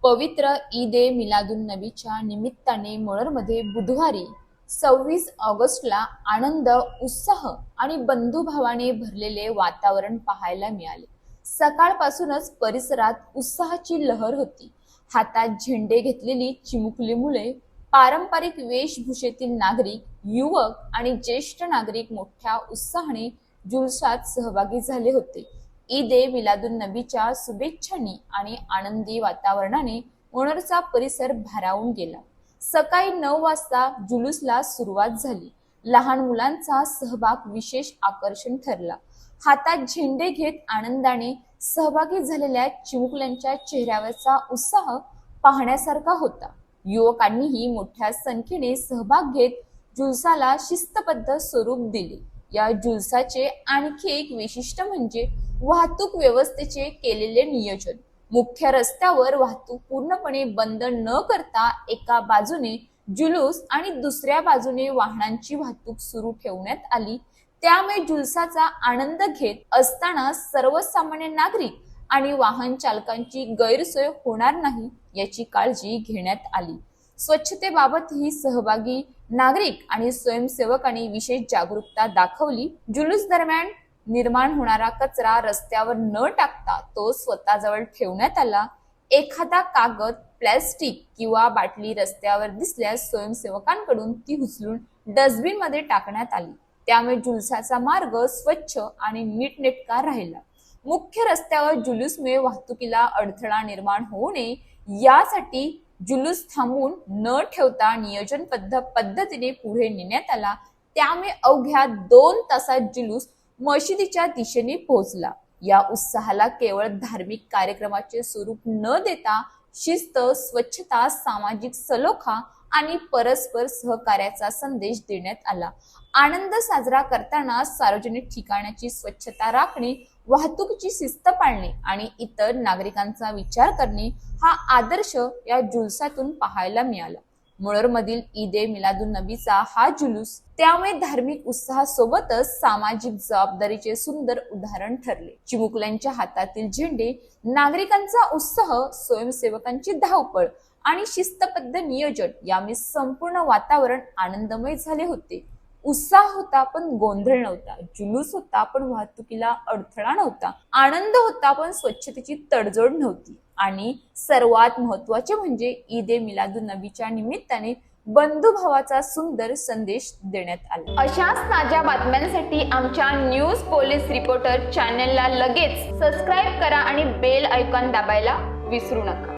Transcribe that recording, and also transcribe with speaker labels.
Speaker 1: पवित्र ईद ए मिलादुन्नबीच्या निमित्ताने मुळरमध्ये बुधवारी 26 ऑगस्टला आनंद, उत्साह आणि बंधुभावाने भरलेले वातावरण पाहायला मिळाले। सकाळपासूनच परिसरात उत्साहाची लहर होती। हातात झेंडे घेतलेली चिमुकली मुले, पारंपरिक वेशभूषेतील नागरिक, युवक आणि ज्येष्ठ नागरिक मोठ्या उत्साहाने जुलसात सहभागी झाले होते। ईद ए मिलादुन्नबीच्या शुभेच्छांनी आणि आनंदी वातावरणाने मुळरचा परिसर भारावून गेला। सकाळी 9 वाजता जुलूसला सुरुवात झाली। लहान मुलांचा सहभाग विशेष आकर्षण ठरला। हातात झेंडे घेत आनंदाने सहभागी झालेल्या चिमुकल्यांच्या चेहऱ्यावरचा उत्साह पाहण्यासारखा होता। युवकांनीही मोठ्या संख्येने सहभाग घेत जुलसाला शिस्तबद्ध स्वरूप दिले। या जुलसाचे आणखी एक वैशिष्ट्य म्हणजे वाहतूक व्यवस्थेचे केलेले नियोजन। मुख्य रस्त्यावर वाहतूक पूर्णपणे बंद न करता एका बाजूने जुलूस आणि दुसऱ्या बाजूने वाहनांची वाहतूक सुरू ठेवण्यात आली। त्यामुळे जुलसाचा आनंद घेत असताना सर्वसामान्य नागरिक आणि वाहन चालकांची गैरसोय होणार नाही याची काळजी घेण्यात आली। स्वच्छतेबाबतही सहभागी नागरिक आणि स्वयंसेवकांनी विशेष जागरूकता दाखवली। जुलूस दरम्यान निर्माण होणारा कचरा रस्त्यावर न टाकता तो स्वतःजवळ ठेवण्यात आला। एखादा कागद, प्लास्टिक किंवा बाटली रस्त्यावर दिसल्यास स्वयंसेवकांकडून ती उचलून डस्टबिन मध्ये टाकण्यात आली। त्यामुळे जुलसाचा मार्ग स्वच्छ आणि नीटनेटका राहिला। मुख्य रस्त्यावर जुलूसमुळे वाहतुकीला अडथळा निर्माण होऊ नये यासाठी जुलूस थांबवून न ठेवता नियोजनबद्ध पद्धतीने पुढे नेण्यात आला। त्यामुळे अवघ्या 2 तासात जुलूस मशिदीच्या दिशेने पोहोचला। या उत्साहाला केवळ धार्मिक कार्यक्रमाचे स्वरूप न देता शिस्त, स्वच्छता, सामाजिक सलोखा आणि परस्पर सहकार्याचा संदेश देण्यात आला। आनंद साजरा करताना सार्वजनिक ठिकाणाची स्वच्छता राखणे, वाहतुकीची शिस्त पाळणे आणि इतर नागरिकांचा विचार करणे हा आदर्श या जुलसातून पाहायला मिळाला। मुळरमधील ईद ए मिलादुन्नबीचा हा जुलूस त्यामुळे धार्मिक उत्साहासोबतच सामाजिक जबाबदारीचे सुंदर उदाहरण ठरले। चिमुकल्यांच्या हातातील झेंडे, नागरिकांचा उत्साह, स्वयंसेवकांची धावपळ आणि शिस्तबद्ध नियोजन यामुळे संपूर्ण वातावरण आनंदमय झाले होते। उत्साह होता पण गोंधळ नव्हता, जुलूस होता पण वाहतुकीला अडथळा नव्हता, आनंद होता पण स्वच्छतेची तडजोड नव्हती आणि सर्वात महत्त्वाचे म्हणजे ईद ए मिलादुन्नबीच्या निमित्ताने बंधुभावाचा सुंदर संदेश देण्यात आला। अशाच ताज्या बातम्यांसाठी आमच्या न्यूज पोलीस रिपोर्टर चॅनलला लगेच सबस्क्राईब करा आणि बेल आयकॉन दाबायला विसरू नका।